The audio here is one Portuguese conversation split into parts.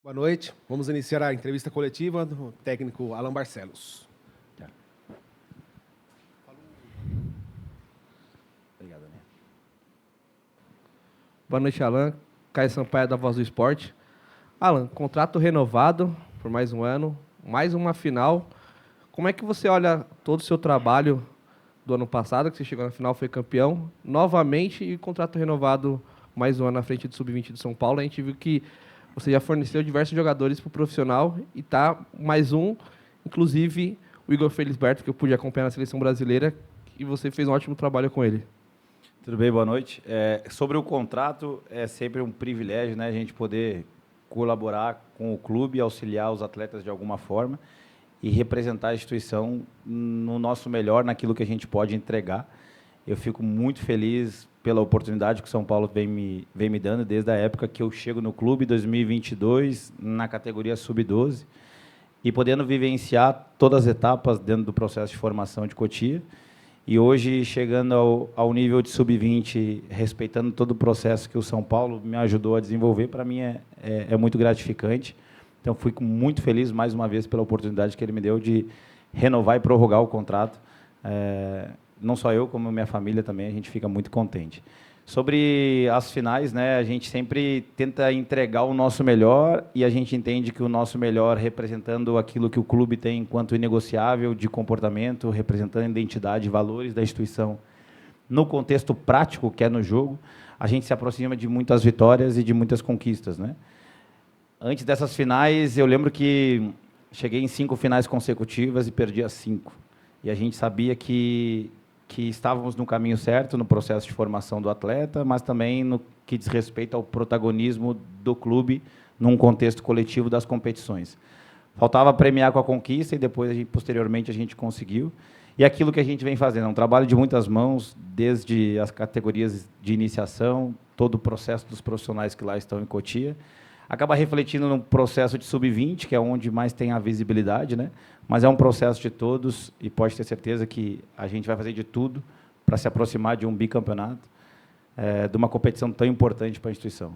Boa noite. Vamos iniciar a entrevista coletiva do técnico Alan Barcelos. Obrigado, Daniel. Boa noite, Alan. Caio Sampaio, da Voz do Esporte. Alan, contrato renovado por mais um ano, mais uma final. Como é que você olha todo o seu trabalho do ano passado, que você chegou na final, foi campeão, novamente, e contrato renovado mais um ano na frente do Sub-20 de São Paulo? A gente viu que você já forneceu diversos jogadores para o profissional e tá mais um, inclusive o Igor Felisberto, que eu pude acompanhar na seleção brasileira, e você fez um ótimo trabalho com ele. Tudo bem, boa noite. Sobre o contrato, é sempre um privilégio, né, a gente poder colaborar com o clube, auxiliar os atletas de alguma forma e representar a instituição no nosso melhor, naquilo que a gente pode entregar. Eu fico muito feliz pela oportunidade que o São Paulo vem me dando desde a época que eu chego no clube, 2022, na categoria Sub-12, e podendo vivenciar todas as etapas dentro do processo de formação de Cotia. E hoje, chegando ao nível de Sub-20, respeitando todo o processo que o São Paulo me ajudou a desenvolver, para mim é muito gratificante. Então, fui muito feliz, mais uma vez, pela oportunidade que ele me deu de renovar e prorrogar o contrato. Não só eu, como minha família também, a gente fica muito contente. Sobre as finais, né, a gente sempre tenta entregar o nosso melhor e a gente entende que o nosso melhor, representando aquilo que o clube tem enquanto inegociável de comportamento, representando a identidade e valores da instituição, no contexto prático que é no jogo, a gente se aproxima de muitas vitórias e de muitas conquistas, né? Antes dessas finais, eu lembro que cheguei em 5 finais consecutivas e perdi as 5. E a gente sabia que estávamos no caminho certo, no processo de formação do atleta, mas também no que diz respeito ao protagonismo do clube num contexto coletivo das competições. Faltava premiar com a conquista e depois, posteriormente, a gente conseguiu. E aquilo que a gente vem fazendo, é um trabalho de muitas mãos, desde as categorias de iniciação, todo o processo dos profissionais que lá estão em Cotia, acaba refletindo no processo de Sub-20, que é onde mais tem a visibilidade, né? Mas é um processo de todos e pode ter certeza que a gente vai fazer de tudo para se aproximar de um bicampeonato, de uma competição tão importante para a instituição.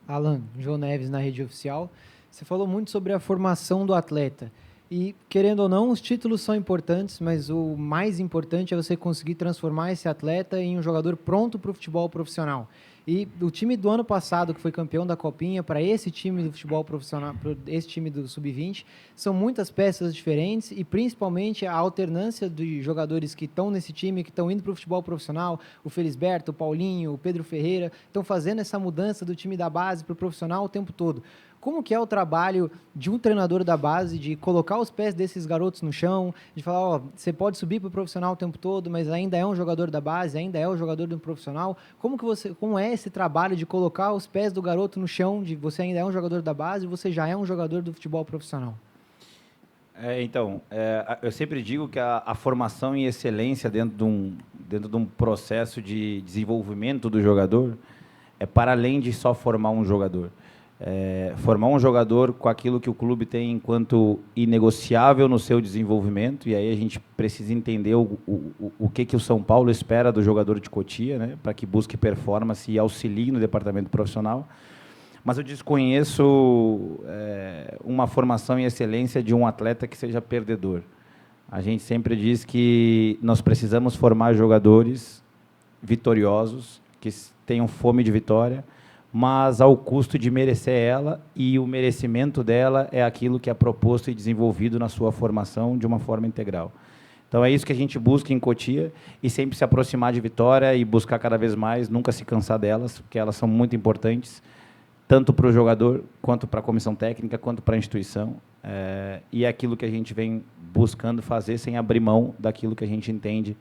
Alan, João Neves na rede oficial. Você falou muito sobre a formação do atleta. E, querendo ou não, os títulos são importantes, mas o mais importante é você conseguir transformar esse atleta em um jogador pronto para o futebol profissional. E o time do ano passado, que foi campeão da Copinha, para esse time do futebol profissional, para esse time do Sub-20, são muitas peças diferentes e, principalmente, a alternância de jogadores que estão nesse time, que estão indo para o futebol profissional, o Felisberto, o Paulinho, o Pedro Ferreira, estão fazendo essa mudança do time da base para o profissional o tempo todo. Como que é o trabalho de um treinador da base, de colocar os pés desses garotos no chão, de falar, ó, você pode subir para o profissional o tempo todo, mas ainda é um jogador da base, ainda é um jogador do profissional. Como é esse trabalho de colocar os pés do garoto no chão, de você ainda é um jogador da base e você já é um jogador do futebol profissional? Eu sempre digo que a formação em excelência dentro de um processo de desenvolvimento do jogador é para além de só formar um jogador. Formar um jogador com aquilo que o clube tem enquanto inegociável no seu desenvolvimento, e aí a gente precisa entender o que o São Paulo espera do jogador de Cotia, né, para que busque performance e auxilie no departamento profissional. Mas eu desconheço uma formação em excelência de um atleta que seja perdedor. A gente sempre diz que nós precisamos formar jogadores vitoriosos, que tenham fome de vitória, mas ao custo de merecer ela, e o merecimento dela é aquilo que é proposto e desenvolvido na sua formação de uma forma integral. Então, é isso que a gente busca em Cotia, e sempre se aproximar de vitória e buscar cada vez mais, nunca se cansar delas, porque elas são muito importantes, tanto para o jogador, quanto para a comissão técnica, quanto para a instituição. E é aquilo que a gente vem buscando fazer sem abrir mão daquilo que a gente entende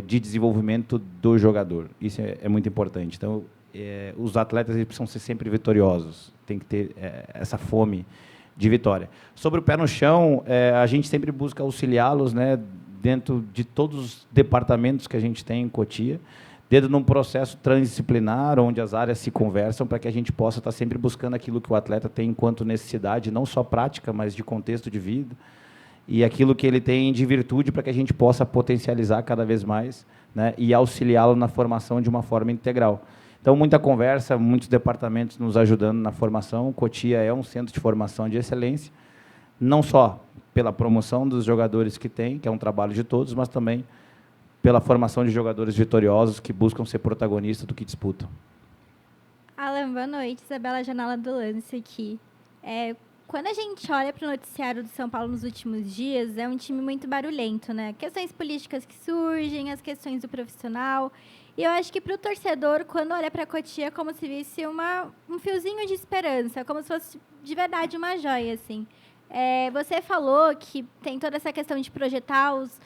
de desenvolvimento do jogador. Isso é muito importante. Então, os atletas precisam ser sempre vitoriosos, tem que ter essa fome de vitória. Sobre o pé no chão, a gente sempre busca auxiliá-los, né, dentro de todos os departamentos que a gente tem em Cotia, dentro de um processo transdisciplinar, onde as áreas se conversam, para que a gente possa estar sempre buscando aquilo que o atleta tem enquanto necessidade, não só prática, mas de contexto de vida, e aquilo que ele tem de virtude, para que a gente possa potencializar cada vez mais, né, e auxiliá-lo na formação de uma forma integral. Então, muita conversa, muitos departamentos nos ajudando na formação. Cotia é um centro de formação de excelência, não só pela promoção dos jogadores que tem, que é um trabalho de todos, mas também pela formação de jogadores vitoriosos que buscam ser protagonistas do que disputam. Alan, boa noite. Isabela Janela do Lance aqui. Quando a gente olha para o noticiário do São Paulo nos últimos dias, é um time muito barulhento, né? Questões políticas que surgem, as questões do profissional. E eu acho que para o torcedor, quando olha para a Cotia, é como se visse um fiozinho de esperança, como se fosse de verdade uma joia, assim. Você falou que tem toda essa questão de projetar os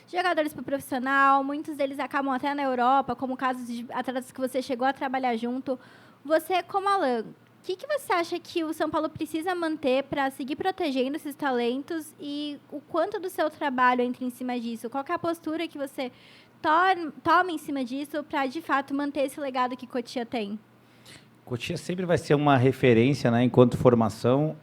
jogadores para o profissional, muitos deles acabam até na Europa, como casos de atletas que você chegou a trabalhar junto. Você, como Alan, o que você acha que o São Paulo precisa manter para seguir protegendo esses talentos e o quanto do seu trabalho entra em cima disso? Qual que é a postura que você toma em cima disso para, de fato, manter esse legado que Cotia tem? Cotia sempre vai ser uma referência, né, enquanto formação.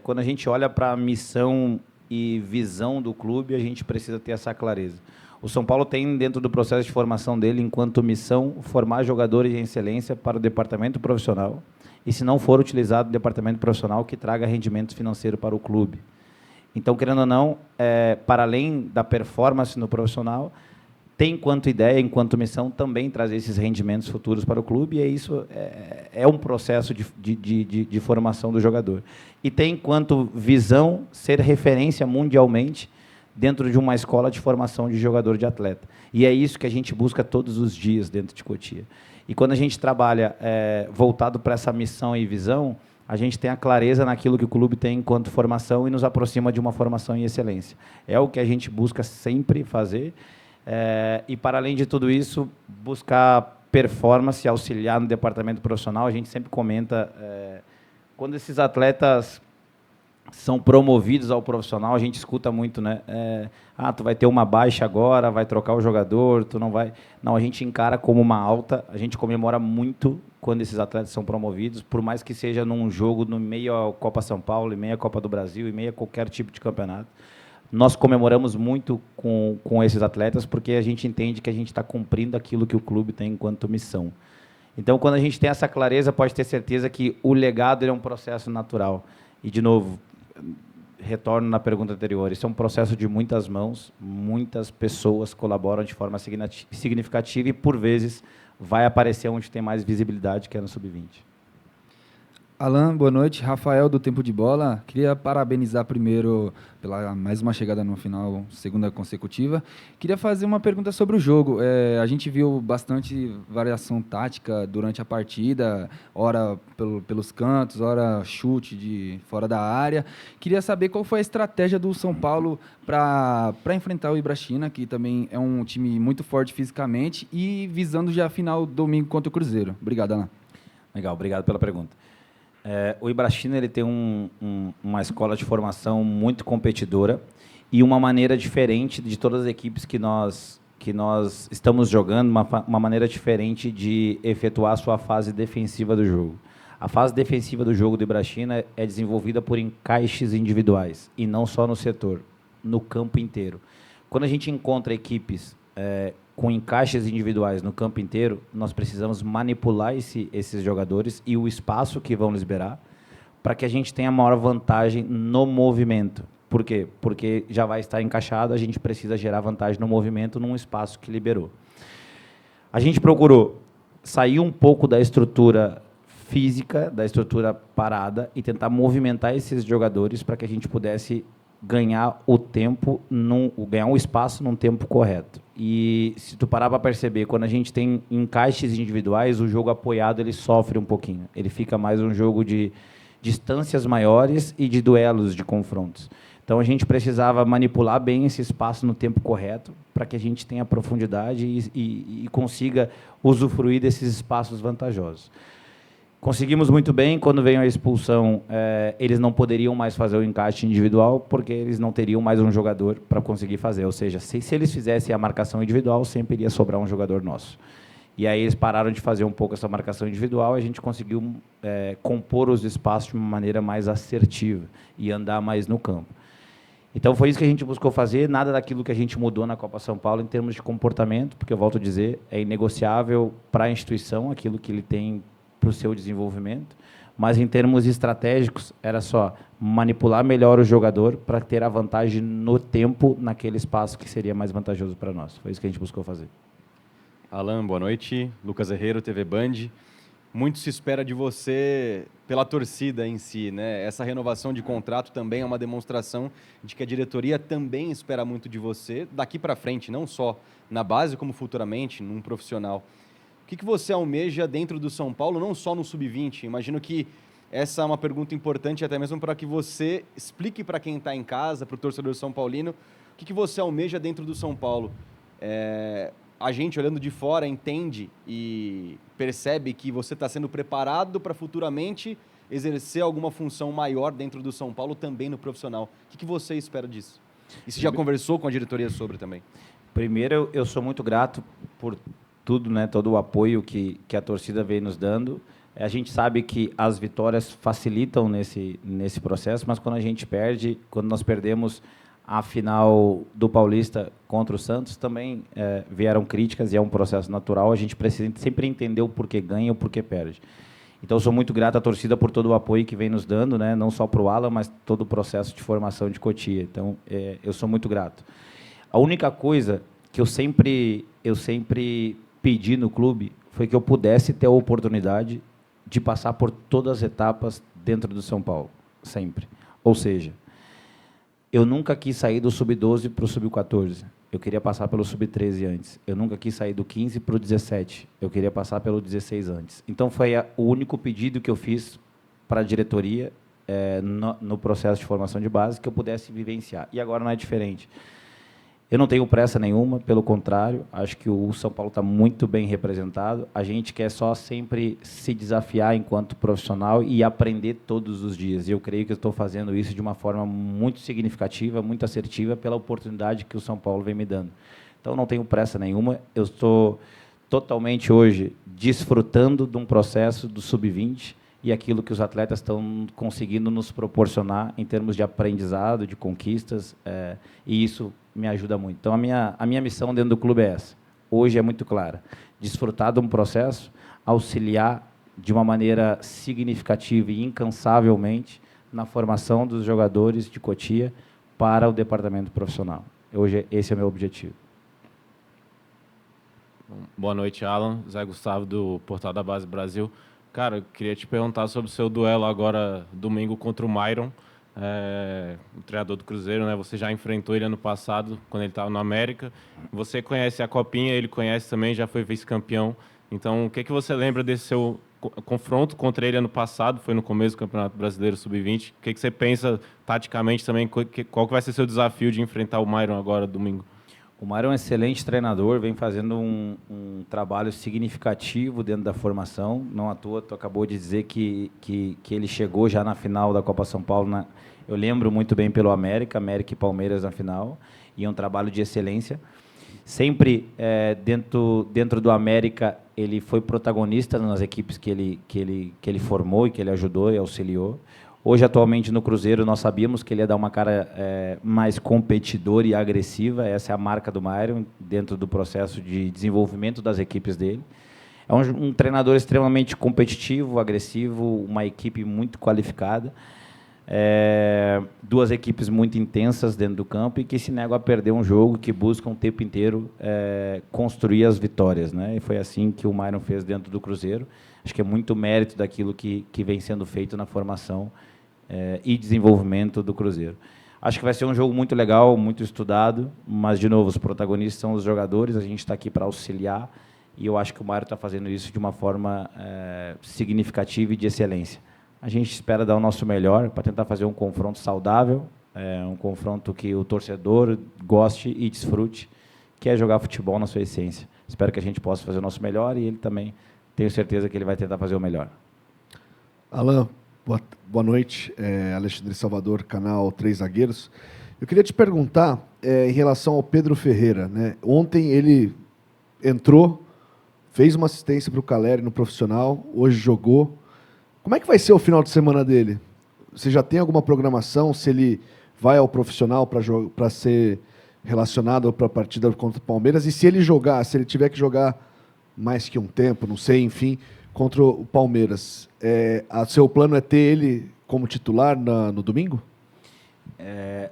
Quando a gente olha para a missão e visão do clube, a gente precisa ter essa clareza. O São Paulo tem, dentro do processo de formação dele, enquanto missão, formar jogadores de excelência para o departamento profissional, e, se não for utilizado, o departamento profissional que traga rendimento financeiro para o clube. Então, querendo ou não, para além da performance no profissional, tem, enquanto ideia, enquanto missão, também trazer esses rendimentos futuros para o clube, e isso é um processo de formação do jogador. E tem, enquanto visão, ser referência mundialmente dentro de uma escola de formação de jogador de atleta. E é isso que a gente busca todos os dias dentro de Cotia. E quando a gente trabalha voltado para essa missão e visão, a gente tem a clareza naquilo que o clube tem enquanto formação e nos aproxima de uma formação em excelência. É o que a gente busca sempre fazer. E, para além de tudo isso, buscar performance, auxiliar no departamento profissional. A gente sempre comenta, quando esses atletas são promovidos ao profissional, a gente escuta muito, né? Tu vai ter uma baixa agora, vai trocar o jogador, tu não vai... Não, a gente encara como uma alta, a gente comemora muito quando esses atletas são promovidos, por mais que seja num jogo no meio à Copa São Paulo, em meio à Copa do Brasil, em meio a qualquer tipo de campeonato. Nós comemoramos muito com esses atletas, porque a gente entende que a gente está cumprindo aquilo que o clube tem enquanto missão. Então, quando a gente tem essa clareza, pode ter certeza que o legado é um processo natural. E, de novo, retorno na pergunta anterior, isso é um processo de muitas mãos, muitas pessoas colaboram de forma significativa e, por vezes, vai aparecer onde tem mais visibilidade, que é no Sub-20. Alan, boa noite. Rafael, do Tempo de Bola. Queria parabenizar primeiro pela mais uma chegada no final, segunda consecutiva. Queria fazer uma pergunta sobre o jogo. A gente viu bastante variação tática durante a partida, ora pelos cantos, ora chute de fora da área. Queria saber qual foi a estratégia do São Paulo para enfrentar o Ibrachina, que também é um time muito forte fisicamente, e visando já a final domingo contra o Cruzeiro. Obrigado, Alan. Legal, obrigado pela pergunta. O Ibrachina ele tem uma escola de formação muito competidora e uma maneira diferente de todas as equipes que nós estamos jogando, uma maneira diferente de efetuar a sua fase defensiva do jogo. A fase defensiva do jogo do Ibrachina é desenvolvida por encaixes individuais, e não só no setor, no campo inteiro. Quando a gente encontra equipes com encaixes individuais no campo inteiro, nós precisamos manipular esses jogadores e o espaço que vão liberar para que a gente tenha maior vantagem no movimento. Por quê? Porque já vai estar encaixado, a gente precisa gerar vantagem no movimento num espaço que liberou. A gente procurou sair um pouco da estrutura física, da estrutura parada, e tentar movimentar esses jogadores para que a gente pudesse ganhar o tempo, ganhar o espaço num tempo correto. E se tu parar para perceber, quando a gente tem encaixes individuais, o jogo apoiado ele sofre um pouquinho. Ele fica mais um jogo de distâncias maiores e de duelos, de confrontos. Então a gente precisava manipular bem esse espaço no tempo correto para que a gente tenha profundidade e consiga usufruir desses espaços vantajosos. Conseguimos muito bem. Quando veio a expulsão, eles não poderiam mais fazer o encaixe individual, porque eles não teriam mais um jogador para conseguir fazer. Ou seja, se eles fizessem a marcação individual, sempre iria sobrar um jogador nosso. E aí eles pararam de fazer um pouco essa marcação individual, e a gente conseguiu compor os espaços de uma maneira mais assertiva e andar mais no campo. Então, foi isso que a gente buscou fazer, nada daquilo que a gente mudou na Copa São Paulo em termos de comportamento, porque, eu volto a dizer, é inegociável para a instituição aquilo que ele tem para o seu desenvolvimento, mas, em termos estratégicos, era só manipular melhor o jogador para ter a vantagem no tempo, naquele espaço que seria mais vantajoso para nós. Foi isso que a gente buscou fazer. Alan, boa noite. Lucas Herrero, TV Band. Muito se espera de você pela torcida em si, né? Essa renovação de contrato também é uma demonstração de que a diretoria também espera muito de você daqui para frente, não só na base, como futuramente, num profissional. O que você almeja dentro do São Paulo, não só no Sub-20? Imagino que essa é uma pergunta importante até mesmo para que você explique para quem está em casa, para o torcedor são paulino, o que você almeja dentro do São Paulo. A gente, olhando de fora, entende e percebe que você está sendo preparado para futuramente exercer alguma função maior dentro do São Paulo, também no profissional. O que você espera disso? E você já conversou com a diretoria sobre também? Primeiro, eu sou muito grato por tudo, né, todo o apoio que a torcida vem nos dando. A gente sabe que as vitórias facilitam nesse processo, mas quando a gente perde, quando nós perdemos a final do Paulista contra o Santos, também vieram críticas e é um processo natural. A gente precisa sempre entender o porquê ganha e o porquê perde. Então, eu sou muito grato à torcida por todo o apoio que vem nos dando, né? Não só para o Alan, mas todo o processo de formação de Cotia. Então, eu sou muito grato. A única coisa que eu sempre pedi no clube foi que eu pudesse ter a oportunidade de passar por todas as etapas dentro do São Paulo, sempre. Ou seja, eu nunca quis sair do Sub-12 para o Sub-14. Eu queria passar pelo Sub-13 antes. Eu nunca quis sair do 15 para o 17. Eu queria passar pelo 16 antes. Então, foi o único pedido que eu fiz para a diretoria no processo de formação de base que eu pudesse vivenciar. E agora não é diferente. Eu não tenho pressa nenhuma, pelo contrário, acho que o São Paulo está muito bem representado. A gente quer só sempre se desafiar enquanto profissional e aprender todos os dias. E eu creio que eu estou fazendo isso de uma forma muito significativa, muito assertiva, pela oportunidade que o São Paulo vem me dando. Então, não tenho pressa nenhuma. Eu estou totalmente hoje desfrutando de um processo do Sub-20 e aquilo que os atletas estão conseguindo nos proporcionar em termos de aprendizado, de conquistas, e isso me ajuda muito. Então, a minha missão dentro do clube é essa. Hoje é muito clara. Desfrutar de um processo, auxiliar de uma maneira significativa e incansavelmente na formação dos jogadores de Cotia para o departamento profissional. Hoje, esse é o meu objetivo. Boa noite, Alan. Zé Gustavo, do Portal da Base Brasil. Cara, eu queria te perguntar sobre o seu duelo agora, domingo, contra o Myron, o treinador do Cruzeiro, né? Você já enfrentou ele ano passado, quando ele estava no América. Você conhece a Copinha, ele conhece também, já foi vice-campeão. Então, o que você lembra desse seu confronto contra ele ano passado? Foi no começo do Campeonato Brasileiro Sub-20. O que você pensa, taticamente, também? Qual que vai ser seu desafio de enfrentar o Myron agora, domingo? O Mário é um excelente treinador, vem fazendo um trabalho significativo dentro da formação. Não à toa, tu acabou de dizer que ele chegou já na final da Copa São Paulo. Eu lembro muito bem pelo América e Palmeiras na final, e é um trabalho de excelência. Sempre dentro do América, ele foi protagonista nas equipes que ele formou e que ele ajudou e auxiliou. Hoje, atualmente, no Cruzeiro, nós sabíamos que ele ia dar uma cara mais competidora e agressiva. Essa é a marca do Myron, dentro do processo de desenvolvimento das equipes dele. É um treinador extremamente competitivo, agressivo, uma equipe muito qualificada. Duas equipes muito intensas dentro do campo e que se negam a perder um jogo, que buscam o tempo inteiro construir as vitórias, né? E foi assim que o Myron fez dentro do Cruzeiro. Acho que é muito mérito daquilo que vem sendo feito na formação e desenvolvimento do Cruzeiro. Acho que vai ser um jogo muito legal, muito estudado, mas, de novo, os protagonistas são os jogadores, a gente está aqui para auxiliar, e eu acho que o Mário está fazendo isso de uma forma significativa e de excelência. A gente espera dar o nosso melhor para tentar fazer um confronto saudável, um confronto que o torcedor goste e desfrute, que é jogar futebol na sua essência. Espero que a gente possa fazer o nosso melhor e ele também, tenho certeza que ele vai tentar fazer o melhor. Alan, boa noite. Alexandre Salvador, canal 3 Zagueiros. Eu queria te perguntar em relação ao Pedro Ferreira, né? Ontem ele entrou, fez uma assistência para o Caleri no profissional, hoje jogou. Como é que vai ser o final de semana dele? Você já tem alguma programação? Se ele vai ao profissional para ser relacionado para a partida contra o Palmeiras? E se ele jogar, se ele tiver que jogar mais que um tempo, não sei, enfim, contra o Palmeiras, seu plano é ter ele como titular no domingo?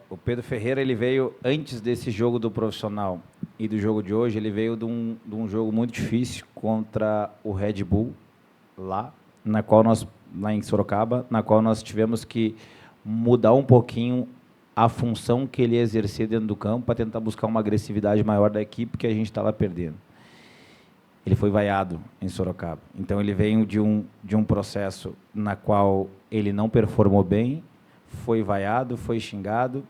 O Pedro Ferreira, ele veio antes desse jogo do profissional e do jogo de hoje, ele veio de um jogo muito difícil contra o Red Bull, lá em Sorocaba, na qual nós tivemos que mudar um pouquinho a função que ele exercia dentro do campo para tentar buscar uma agressividade maior da equipe que a gente estava perdendo. Ele foi vaiado em Sorocaba. Então, ele veio de um processo na qual ele não performou bem, foi vaiado, foi xingado,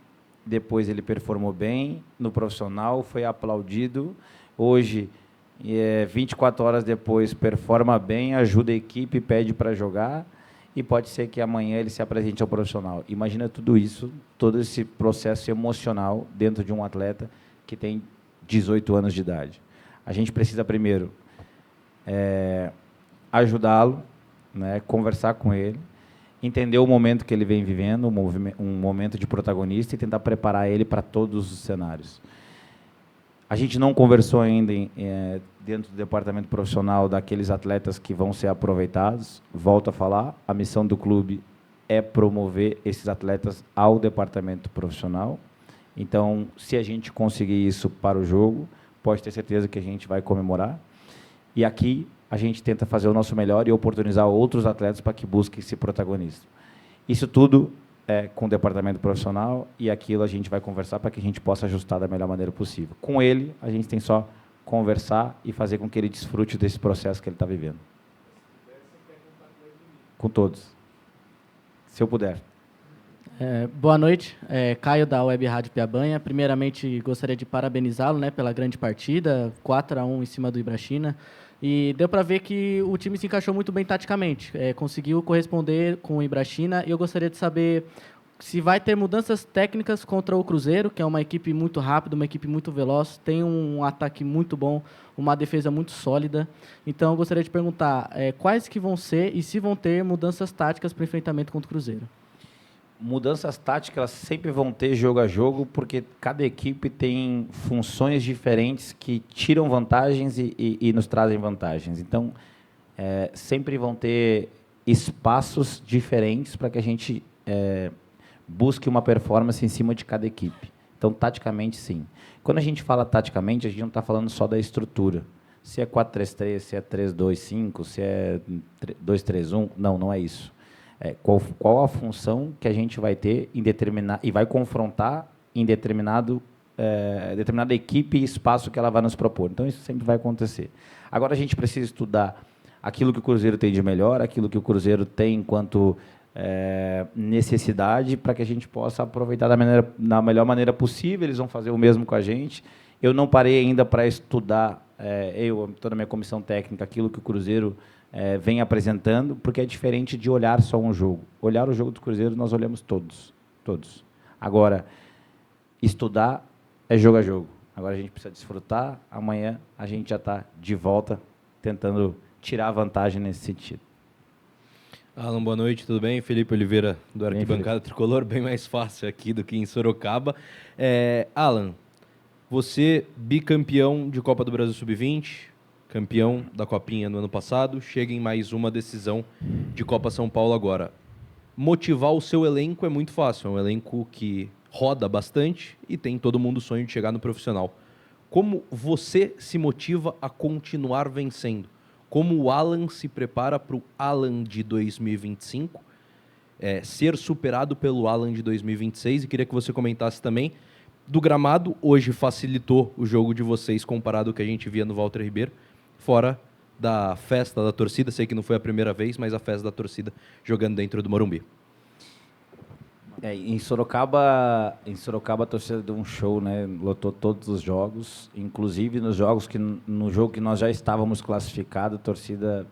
depois ele performou bem no profissional, foi aplaudido. Hoje, 24 horas depois, performa bem, ajuda a equipe, pede para jogar, e pode ser que amanhã ele se apresente ao profissional. Imagina tudo isso, todo esse processo emocional dentro de um atleta que tem 18 anos de idade. A gente precisa, primeiro, ajudá-lo, né, conversar com ele, entender o momento que ele vem vivendo, um momento de protagonista, e tentar preparar ele para todos os cenários. A gente não conversou ainda dentro do departamento profissional daqueles atletas que vão ser aproveitados. Volto a falar, a missão do clube é promover esses atletas ao departamento profissional. Então, se a gente conseguir isso para o jogo, pode ter certeza que a gente vai comemorar. E aqui a gente tenta fazer o nosso melhor e oportunizar outros atletas para que busquem esse protagonismo. Isso tudo com o departamento profissional, e aquilo a gente vai conversar para que a gente possa ajustar da melhor maneira possível. Com ele, a gente tem só conversar e fazer com que ele desfrute desse processo que ele está vivendo. Com todos. Se eu puder. Boa noite, Caio da Web Rádio Piabanha. Primeiramente, gostaria de parabenizá-lo, né, pela grande partida, 4-1 em cima do Ibrachina. E deu para ver que o time se encaixou muito bem taticamente, conseguiu corresponder com o Ibrachina, e eu gostaria de saber se vai ter mudanças técnicas contra o Cruzeiro, que é uma equipe muito rápida, uma equipe muito veloz, tem um ataque muito bom, uma defesa muito sólida. Então, eu gostaria de perguntar quais que vão ser e se vão ter mudanças táticas para o enfrentamento contra o Cruzeiro. Mudanças táticas, elas sempre vão ter jogo a jogo, porque cada equipe tem funções diferentes que tiram vantagens e nos trazem vantagens. Então, sempre vão ter espaços diferentes para que a gente busque uma performance em cima de cada equipe. Então, taticamente, sim. Quando a gente fala taticamente, a gente não está falando só da estrutura. Se é 4-3-3, se é 3-2-5, se é 2-3-1, não é isso. Qual a função que a gente vai ter e vai confrontar em determinada equipe e espaço que ela vai nos propor. Então, isso sempre vai acontecer. Agora, a gente precisa estudar aquilo que o Cruzeiro tem de melhor, aquilo que o Cruzeiro tem enquanto necessidade, para que a gente possa aproveitar da melhor maneira possível. Eles vão fazer o mesmo com a gente. Eu não parei ainda para estudar, toda a minha comissão técnica, aquilo que o Cruzeiro vem apresentando, porque é diferente de olhar só um jogo. Olhar o jogo do Cruzeiro, nós olhamos todos. Agora, estudar é jogo a jogo. Agora a gente precisa desfrutar. Amanhã a gente já está de volta, tentando tirar vantagem nesse sentido. Alan, boa noite, tudo bem? Felipe Oliveira, do Arquibancada Tricolor, bem mais fácil aqui do que em Sorocaba. Alan, você bicampeão de Copa do Brasil Sub-20, campeão da Copinha no ano passado, chega em mais uma decisão de Copa São Paulo agora. Motivar o seu elenco é muito fácil, é um elenco que roda bastante e tem todo mundo o sonho de chegar no profissional. Como você se motiva a continuar vencendo? Como o Alan se prepara para o Alan de 2025 ser superado pelo Alan de 2026? E queria que você comentasse também do gramado. Hoje facilitou o jogo de vocês comparado ao que a gente via no Walter Ribeiro, fora da festa da torcida. Sei que não foi a primeira vez, mas a festa da torcida jogando dentro do Morumbi. Em Sorocaba a torcida deu um show, né? Lotou todos os jogos, inclusive no jogo que nós já estávamos classificados, a torcida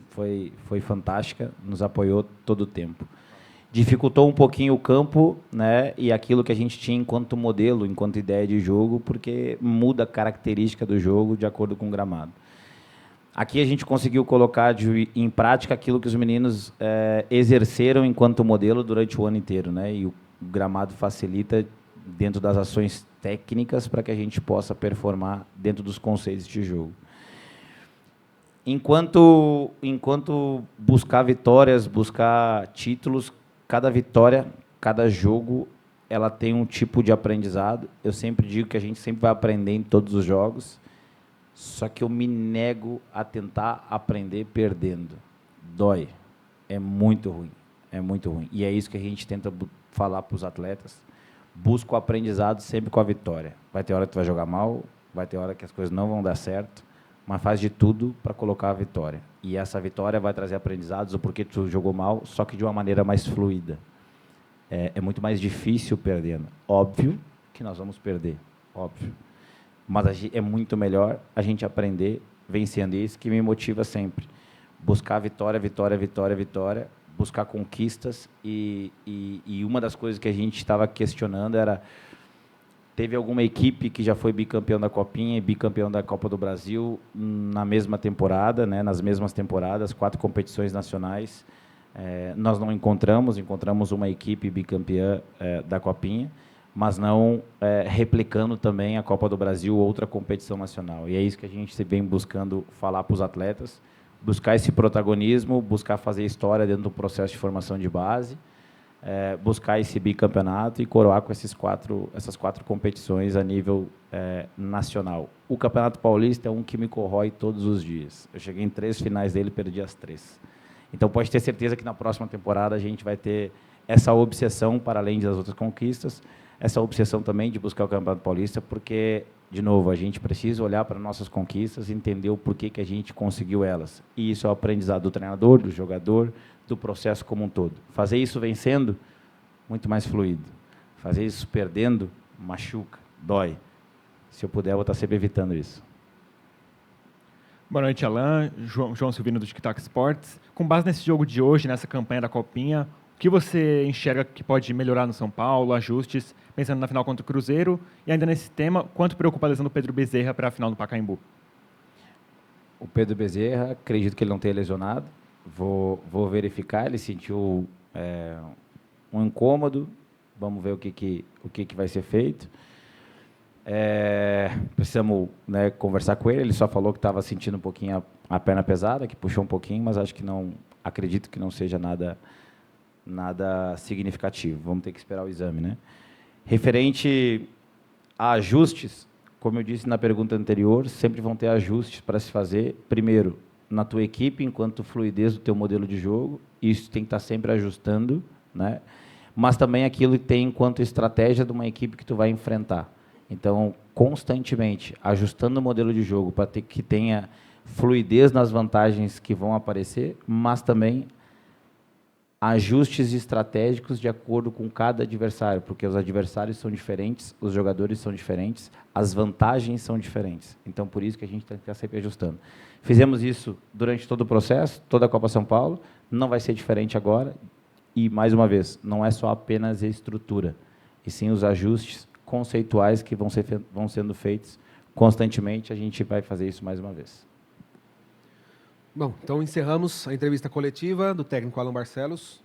foi fantástica, nos apoiou todo o tempo. Dificultou um pouquinho o campo, né? E aquilo que a gente tinha enquanto modelo, enquanto ideia de jogo, porque muda a característica do jogo de acordo com o gramado. Aqui a gente conseguiu colocar em prática aquilo que os meninos exerceram enquanto modelo durante o ano inteiro, né? E O gramado facilita dentro das ações técnicas para que a gente possa performar dentro dos conceitos de jogo. Enquanto buscar vitórias, buscar títulos, cada vitória, cada jogo, ela tem um tipo de aprendizado. Eu sempre digo que a gente sempre vai aprender em todos os jogos, só que eu me nego a tentar aprender perdendo. Dói. É muito ruim. É muito ruim. E é isso que a gente tenta falar para os atletas. Busca o aprendizado sempre com a vitória. Vai ter hora que tu vai jogar mal, vai ter hora que as coisas não vão dar certo, mas faz de tudo para colocar a vitória. E essa vitória vai trazer aprendizados, o porquê tu jogou mal, só que de uma maneira mais fluida. É muito mais difícil perdendo. Óbvio que nós vamos perder, óbvio. Mas é muito melhor a gente aprender vencendo. Isso que me motiva sempre. Buscar vitória, vitória, vitória, vitória, buscar conquistas. E uma das coisas que a gente estava questionando era: teve alguma equipe que já foi bicampeão da Copinha e bicampeão da Copa do Brasil na mesma temporada, né, nas mesmas temporadas, 4 competições nacionais. Nós não encontramos uma equipe bicampeã da Copinha, mas não replicando também a Copa do Brasil, outra competição nacional. E é isso que a gente vem buscando falar para os atletas, buscar esse protagonismo, buscar fazer história dentro do processo de formação de base, buscar esse bicampeonato e coroar com essas 4 competições a nível nacional. O Campeonato Paulista é um que me corrói todos os dias. Eu cheguei em 3 finais dele e perdi as 3. Então, pode ter certeza que na próxima temporada a gente vai ter essa obsessão, para além das outras conquistas, essa obsessão também de buscar o Campeonato Paulista, porque, de novo, a gente precisa olhar para nossas conquistas e entender o porquê que a gente conseguiu elas. E isso é o aprendizado do treinador, do jogador, do processo como um todo. Fazer isso vencendo, muito mais fluido. Fazer isso perdendo, machuca, dói. Se eu puder, eu vou estar sempre evitando isso. Boa noite, Alan. João Silvino, do TikTok Sports. Com base nesse jogo de hoje, nessa campanha da Copinha, o que você enxerga que pode melhorar no São Paulo, ajustes, pensando na final contra o Cruzeiro? E ainda nesse tema, quanto preocupa a lesão do Pedro Bezerra para a final do Pacaembu? O Pedro Bezerra, acredito que ele não tenha lesionado. Vou verificar, ele sentiu um incômodo. Vamos ver o que vai ser feito. Precisamos, né, conversar com ele. Ele só falou que estava sentindo um pouquinho a perna pesada, que puxou um pouquinho, mas acredito que não seja nada significativo. Vamos ter que esperar o exame, né? Referente a ajustes, como eu disse na pergunta anterior, sempre vão ter ajustes para se fazer. Primeiro, na tua equipe, enquanto fluidez do teu modelo de jogo, isso tem que estar sempre ajustando, né? Mas também aquilo que tem enquanto estratégia de uma equipe que tu vai enfrentar. Então, constantemente, ajustando o modelo de jogo para que tenha fluidez nas vantagens que vão aparecer, mas também ajustes estratégicos de acordo com cada adversário, porque os adversários são diferentes, os jogadores são diferentes, as vantagens são diferentes. Então, por isso que a gente tem que estar sempre ajustando. Fizemos isso durante todo o processo, toda a Copa São Paulo, não vai ser diferente agora. E, mais uma vez, não é só apenas a estrutura, e sim os ajustes conceituais que vão sendo feitos constantemente. A gente vai fazer isso mais uma vez. Bom, então encerramos a entrevista coletiva do técnico Alan Barcelos.